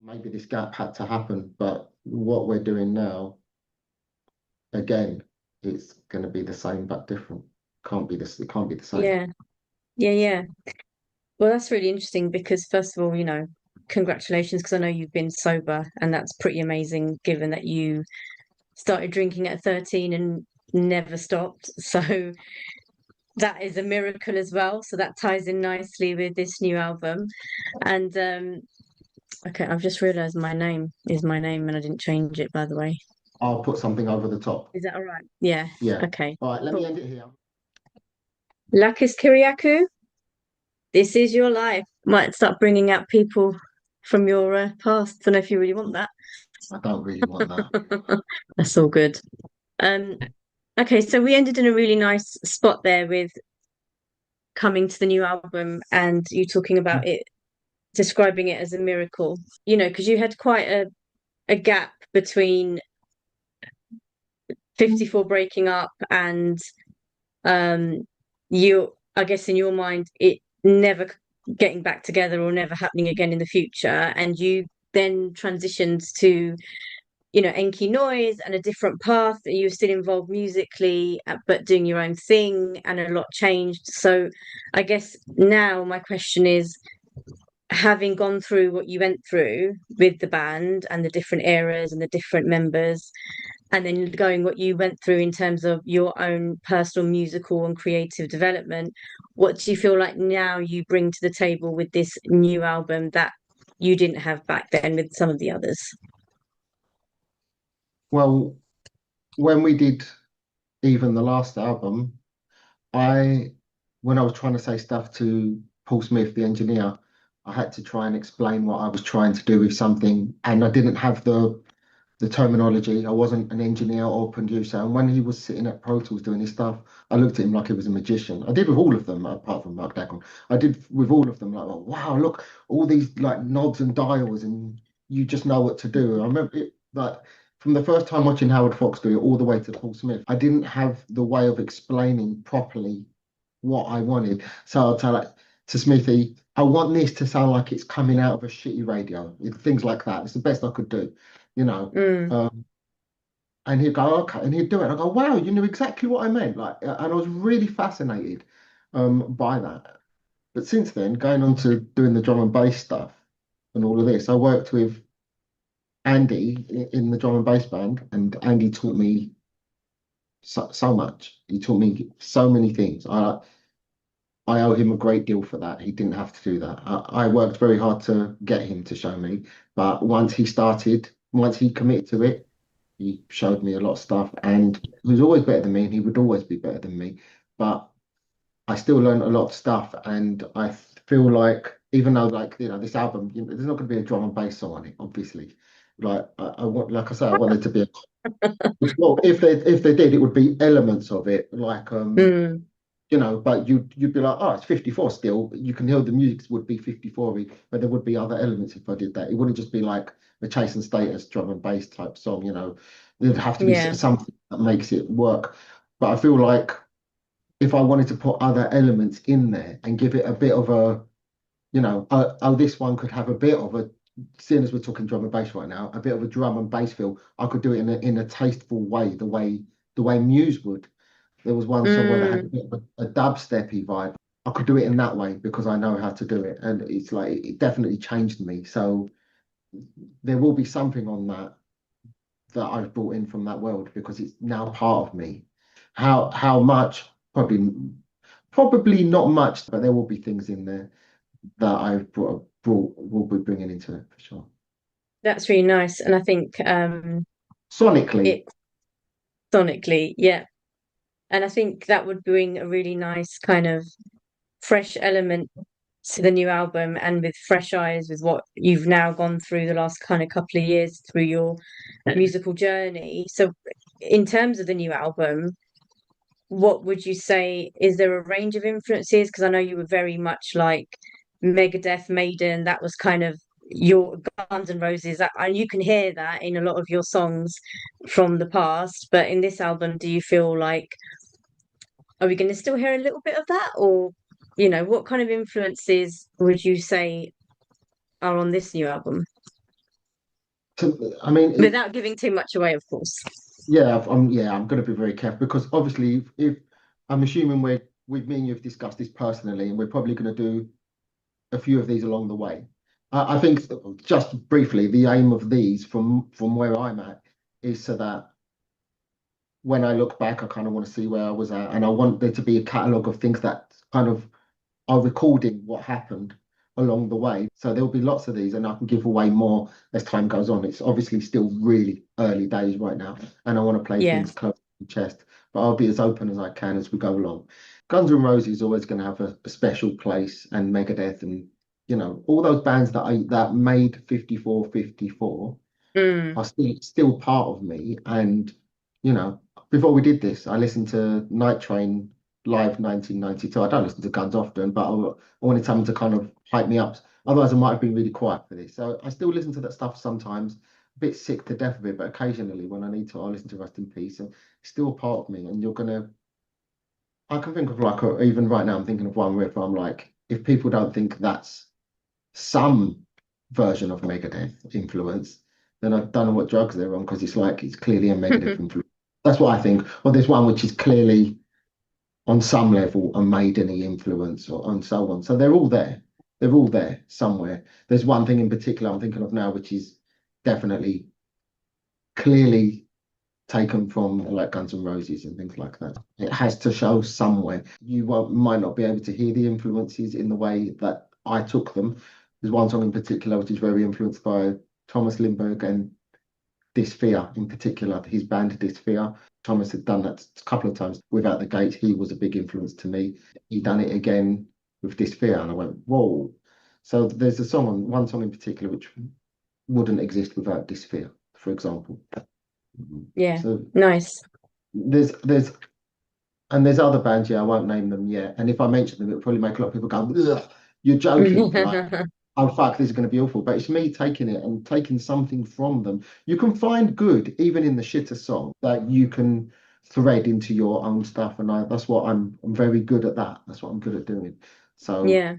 maybe this gap had to happen, but what we're doing now, again, it's going to be the same but different. Can't be this. It can't be the same. Yeah, yeah. Well, that's really interesting because first of all, congratulations, because I know you've been sober, and that's pretty amazing given that you started drinking at 13 and never stopped. So that is a miracle as well. So that ties in nicely with this new album. And okay, I've just realized my name is my name and I didn't change it, by the way. I'll put something over the top. Is that all right? Yeah. Yeah. Okay. All right. Let me Cool. end it here. Lakis Kyriakou, this is your life. Might start bringing out people from your past. Don't know if you really want that. I don't really want that. That's all good. Um, okay, so we ended in a really nice spot there with coming to the new album and you talking about it, describing it as a miracle, because you had quite a gap between 54 breaking up and um I guess in your mind it never getting back together or never happening again in the future. And you then transitioned to Enki Noise and a different path. You were still involved musically, but doing your own thing, and a lot changed. So I guess now my question is, having gone through what you went through with the band and the different eras and the different members, and then going what you went through in terms of your own personal musical and creative development, what do you feel like now you bring to the table with this new album that you didn't have back then with some of the others? Well, when we did even the last album, I, when I was trying to say stuff to Paul Smith, the engineer, I had to try and explain what I was trying to do with something, and I didn't have the terminology. I wasn't an engineer or producer. And when he was sitting at Pro Tools doing his stuff, I looked at him like he was a magician. I did with all of them, apart from Mark Dagon. I did with all of them, like, oh, wow, look, all these like knobs and dials, and you just know what to do. I remember it like from the first time watching Howard Fox do it all the way to Paul Smith, I didn't have the way of explaining properly what I wanted. So I'll tell like to Smithy, I want this to sound like it's coming out of a shitty radio, things like that. It's the best I could do, you know. Mm, Um, and he'd go, okay, and he'd do it. And I go, wow, you knew exactly what I meant. Like, and I was really fascinated by that. But since then, going on to doing the drum and bass stuff and all of this, I worked with Andy in the drum and bass band, and Andy taught me so much. He taught me so many things. I owe him a great deal for that. He didn't have to do that. I worked very hard to get him to show me, but once he committed to it, he showed me a lot of stuff, and he was always better than me, and he would always be better than me. But I still learned a lot of stuff, and I feel like even though this album, there's not going to be a drum and bass song on it, obviously. Like I want, like I said, I want there to be a well, if they did, it would be elements of it, like mm, but you'd be like, oh, it's 54 still. You can hear the music would be 54, but there would be other elements if I did that. It wouldn't just be like the Chase and Status drum and bass type song. There'd have to be yeah. something that makes it work. But I feel like if I wanted to put other elements in there and give it a bit of oh, this one could have a bit of a, seeing as we're talking drum and bass right now, a bit of a drum and bass feel. I could do it in a tasteful way, the way Muse would. There was one song where they had a Mm, bit of a dubsteppy vibe. I could do it in that way because I know how to do it, and it's like it definitely changed me. So there will be something on that I've brought in from that world because it's now part of me. How much? Probably not much, but there will be things in there that I've brought will be bringing into it for sure. that's really nice. And I think Sonically, it sonically, yeah. And I think that would bring a really nice kind of fresh element to the new album, and with fresh eyes with what you've now gone through the last kind of couple of years through your musical journey. So in terms of the new album, what would you say, is there a range of influences? Because I know you were very much like Megadeth, Maiden, that was kind of your Guns and Roses, and you can hear that in a lot of your songs from the past. But in this album, do you feel like, are we going to still hear a little bit of that? Or, what kind of influences would you say are on this new album? I mean, Without giving too much away, of course. I'm going to be very careful because obviously, if I'm assuming with me and you've discussed this personally, and we're probably going to do a few of these along the way. I think just briefly, the aim of these from where I'm at is so that when I look back, I kind of want to see where I was at, and I want there to be a catalogue of things that kind of are recording what happened along the way. So there'll be lots of these, and I can give away more as time goes on. It's obviously still really early days right now, and I want to play Yeah. things close to the chest, but I'll be as open as I can as we go along. Guns N' Roses is always going to have a special place, and Megadeth, and all those bands that made 54 Mm. are still part of me. And before we did this, I listened to Night Train live 1992. I don't listen to Guns often, but I wanted something to kind of hype me up. Otherwise, I might have been really quiet for this. So I still listen to that stuff sometimes. A bit sick to death of it, but occasionally when I need to, I listen to Rest in Peace. And it's still a part of me. And I can think of like even right now, I'm thinking of one riff. Where I'm like, if people don't think that's some version of Megadeth influence, then I don't know what drugs they're on because it's clearly a Megadeth influence. That's what I think. Or there's one which is clearly on some level a Maiden-y influence or and so on. So they're all there. They're all there somewhere. There's one thing in particular I'm thinking of now, which is definitely clearly taken from like Guns N' Roses and things like that. It has to show somewhere. Might not be able to hear the influences in the way that I took them. There's one song in particular which is very influenced by Thomas Lindbergh and Dysphere in particular, his band Dysphere. Thomas had done that a couple of times without the Gate. He was a big influence to me. He done it again with Dysphere, and I went, whoa. So there's one song in particular which wouldn't exist without Dysphere, for example. Yeah. So Nice. there's and there's other bands, yeah, I won't name them yet. And if I mention them, it'll probably make a lot of people go, ugh, you're joking. Like, oh, fuck, this is going to be awful. But it's me taking it and taking something from them. You can find good, even in the shitter song, that you can thread into your own stuff. And that's what I'm very good at that. That's what I'm good at doing. So Yeah.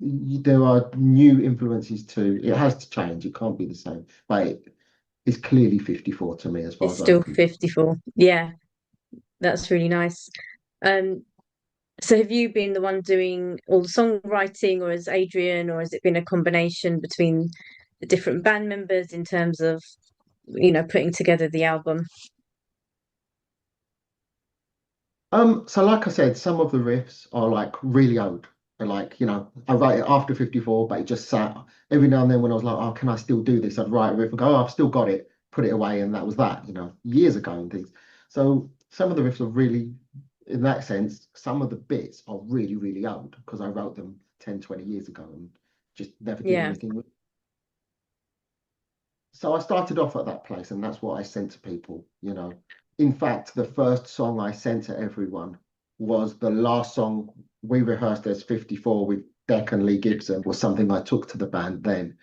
there are new influences too. It has to change. It can't be the same. But it's clearly 54 to me as far It's as I'm still concerned. 54. Yeah. That's really nice. Um, so have you been the one doing all the songwriting, or is Adrian, or has it been a combination between the different band members in terms of, putting together the album? So like I said, some of the riffs are like really old. They're like, I write it after 54, but it just sat every now and then when I was like, oh, can I still do this? I'd write a riff and go, oh, I've still got it, put it away, and that was that, years ago and things. So some of the riffs are really, in that sense, some of the bits are really, really old because I wrote them 10, 20 years ago and just never did Yeah. anything with. So I started off at that place, and that's what I sent to people. In fact, the first song I sent to everyone was the last song we rehearsed as 54 with Deck and Lee Gibson, was something I took to the band then,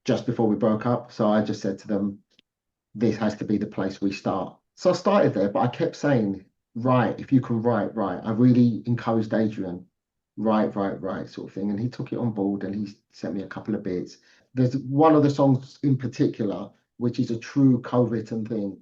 just before we broke up. So I just said to them, this has to be the place we start. So I started there, but I kept saying, right, if you can write, right. I really encouraged Adrian, write, sort of thing. And he took it on board and he sent me a couple of bits. There's one of the songs in particular, which is a true co-written thing.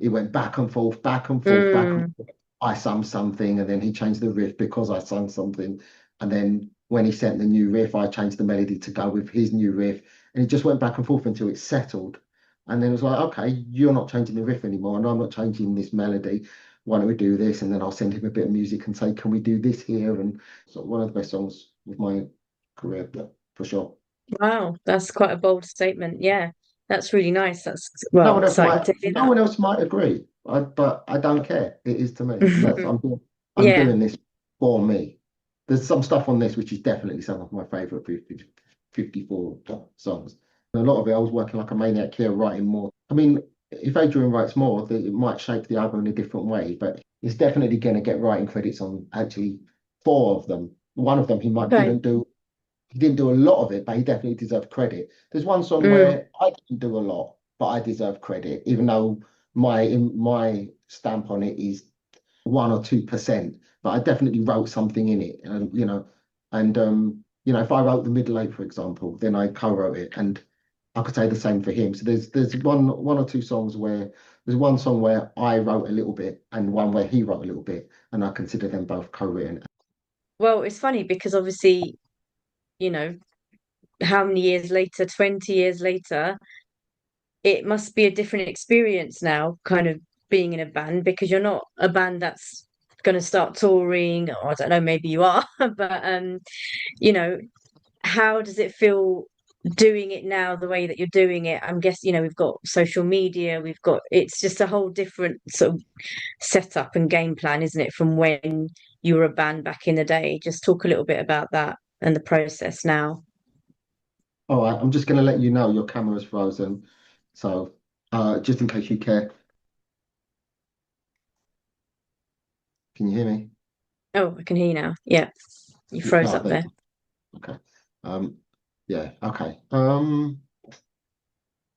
It went back and forth, back and forth, back and Mm, forth. I sung something and then he changed the riff because I sung something. And then when he sent the new riff, I changed the melody to go with his new riff. And it just went back and forth until it settled. And then it was like, okay, you're not changing the riff anymore, and I'm not changing this melody. Why don't we do this? And then I'll send him a bit of music and say, can we do this here? And so one of the best songs of my career, yeah, for sure. wow, that's quite a bold statement. Yeah, that's really nice. That's, well, exciting to hear No that. one else might agree, but I don't care. It is to me. I'm Yeah, doing this for me. There's some stuff on this which is definitely some of my favorite 54 songs. And a lot of it, I was working like a maniac here, writing more. I mean, if Adrian writes more, it might shape the album in a different way, but he's definitely going to get writing credits on actually four of them. One of them he might okay. didn't do. He didn't do a lot of it, but he definitely deserved credit. There's one song Mm, where I didn't do a lot, but I deserve credit, even though my stamp on it is 1 or 2%. But I definitely wrote something in it, and if I wrote the middle eight, for example, then I co-wrote it, and I could say the same for him. So there's one or two songs where there's one song where I wrote a little bit and one where he wrote a little bit, and I consider them both co-written. Well, it's funny because obviously, you know, how many years later, 20 years later, it must be a different experience now, kind of being in a band because you're not a band that's going to start touring, or I don't know, maybe you are, but you know, how does it feel doing it now the way that you're doing it? I'm guessing, we've got social media, we've got it's just a whole different sort of setup and game plan, isn't it, from when you were a band back in the day? Just talk a little bit about that and the process now. All right, I'm just going to let you know your camera's frozen. So, just in case you care, can you hear me? Oh, I can hear you now. Yeah, you froze Oh, up there you there. go. Okay. Um, yeah, okay.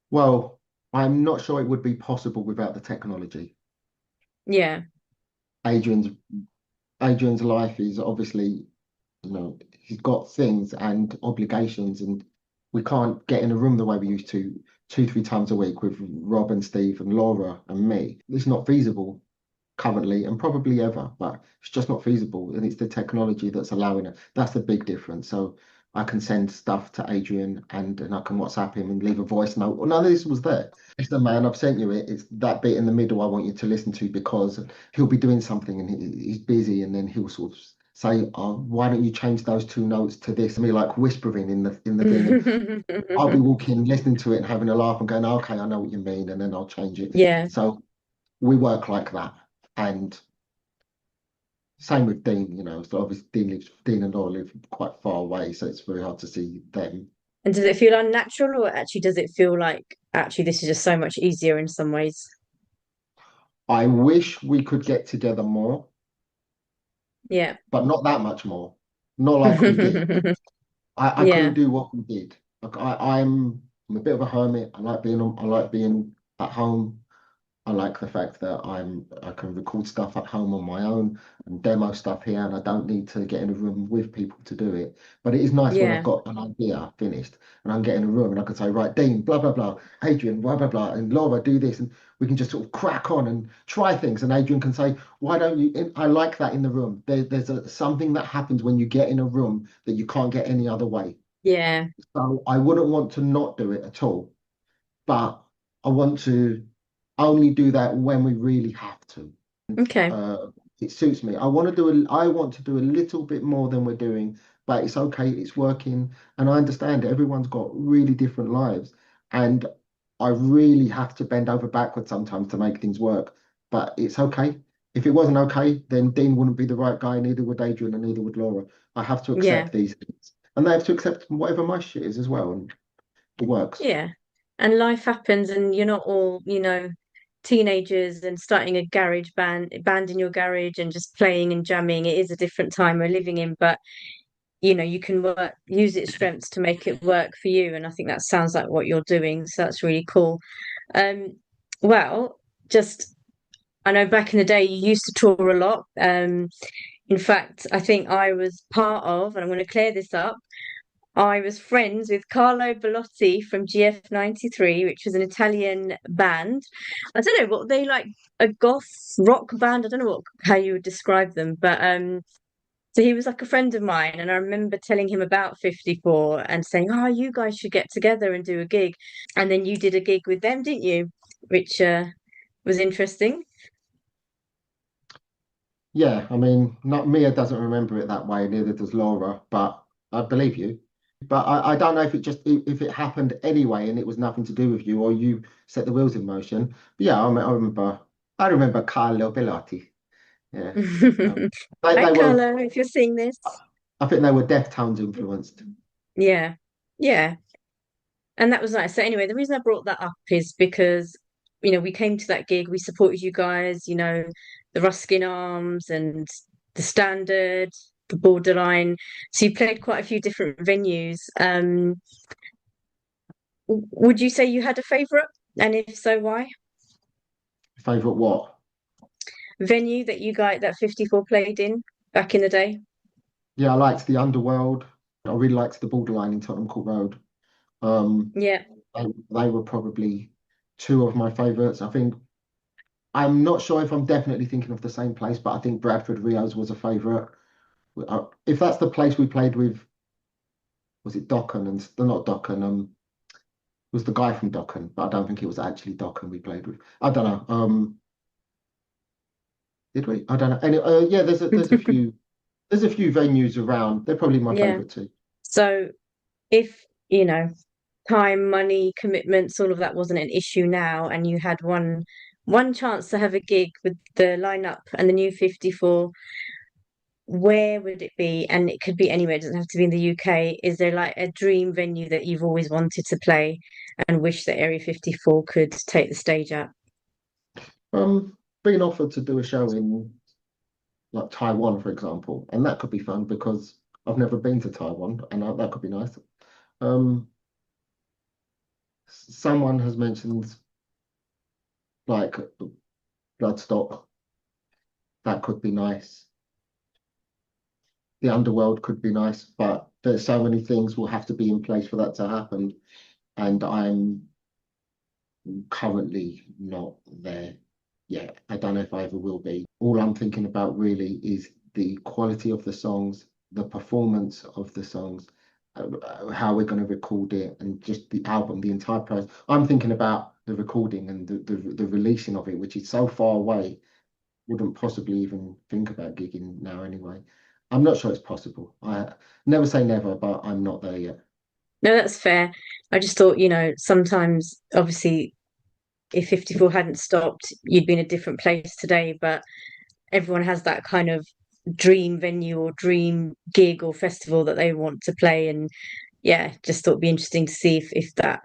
Well, I'm not sure it would be possible without the technology. Yeah, Adrian's Adrian's life is obviously, he's got things and obligations, and we can't get in a room the way we used to 2, 3 times a week with Rob and Steve and Laura and me. It's not feasible currently and probably ever, but it's just not feasible. And it's the technology that's allowing it. That's the big difference. So I can send stuff to Adrian and I can WhatsApp him and leave a voice note. Well, none of this was there. It's the man, I've sent you it. It's that bit in the middle I want you to listen to because he'll be doing something and he's busy and then he'll sort of say, oh, why don't you change those two notes to this? Me like whispering in the thing. And I'll be walking, listening to it and having a laugh and going, okay, I know what you mean. And then I'll change it. yeah, So we work like that. And same with Dean, so obviously Dean and Laura live quite far away, so it's very hard to see them. and does it feel unnatural, or actually does it feel like actually this is just so much easier in some ways? I wish we could get together more, Yeah. but not that much more. Not like we did. I couldn't Yeah, do what we did. Like I'm a bit of a hermit. I like being at home. I like the fact that I can record stuff at home on my own and demo stuff here, and I don't need to get in a room with people to do it. But it is nice when I've yeah, got an idea finished and I can get in a room and I can say, right, Dean, blah blah blah, Adrian, blah blah blah, and Laura, do this, and we can just sort of crack on and try things. And Adrian can say, why don't you? I like that in the room. Something that happens when you get in a room that you can't get any other way. yeah. So I wouldn't want to not do it at all, but I want to only do that when we really have to. Okay. Uh, it suits me. I want to do a little bit more than we're doing, but it's okay. It's working, and I understand everyone's got really different lives, and I really have to bend over backwards sometimes to make things work. But it's okay. If it wasn't okay, then Dean wouldn't be the right guy. Neither would Adrian, and neither would Laura. I have to Yeah, accept these things, and they have to accept whatever my shit is as well, and it works. yeah. And life happens, and you're not all, teenagers and starting a band in your garage and just playing and jamming. It is a different time we're living in, but you can use its strengths to make it work for you. And I think that sounds like what you're doing. So that's really cool. Um, well, just I know back in the day you used to tour a lot. In fact, I think I was part of, and I'm going to clear this up. I was friends with Carlo Bellotti from GF93, which was an Italian band. I don't know what they like, a goth rock band. I don't know how you would describe them, but so he was like a friend of mine, and I remember telling him about 54 and saying, "Oh, you guys should get together and do a gig." And then you did a gig with them, didn't you? Which was interesting. Yeah, I mean, not Mia doesn't remember it that way, neither does Laura, but I believe you. But I don't know if it happened anyway and it was nothing to do with you or you set the wheels in motion. But yeah, I remember Carlo Bellotti. Yeah. Um, they, Hi, they were Carlo, if you're seeing this. I think they were Deftones influenced. Yeah. Yeah. And that was nice. So anyway, the reason I brought that up is because, we came to that gig, we supported you guys, the Ruskin Arms and the Standard, the Borderline. So you played quite a few different venues. Would you say you had a favorite? And if so, why? Favorite what? Venue that you guys that 54 played in back in the day? Yeah, I liked the Underworld. I really liked the Borderline in Tottenham Court Road. Um, Yeah. they were probably two of my favourites. I think I'm not sure if I'm definitely thinking of the same place, but I think Bradford Rios was a favourite. If that's the place we played with, was it Dokken and not Dokken? Was the guy from Dokken, but I don't think it was actually Dokken we played with. I don't know. Did we? I don't know. Any, yeah, there's a few venues around. They're probably my Yeah. favourite too. So if, time, money, commitments, all of that wasn't an issue now, and you had one chance to have a gig with the lineup and the new 54, where would it be? And it could be anywhere, it doesn't have to be in the UK. Is there like a dream venue that you've always wanted to play and wish that Area 54 could take the stage at? Being offered to do a show in like Taiwan, for example, and that could be fun because I've never been to Taiwan, and that could be nice. Um, Someone has mentioned like Bloodstock. That could be nice. The underworld could be nice, but there's so many things will have to be in place for that to happen, and I'm currently not there yet. I don't know if I ever will be. All I'm thinking about really is the quality of the songs, the performance of the songs, how we're going to record it, and just the album, the entire process. I'm thinking about the recording and the releasing of it, which is so far away. Wouldn't possibly even think about gigging now anyway. I'm not sure it's possible. I never say never, but I'm not there yet. No, that's fair. I just thought, sometimes obviously if 54 hadn't stopped, you'd be in a different place today, but everyone has that kind of dream venue or dream gig or festival that they want to play. And yeah, just thought it'd be interesting to see if that,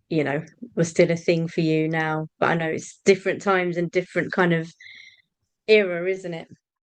you know, was still a thing for you now. But I know it's different times and different kind of era, isn't it?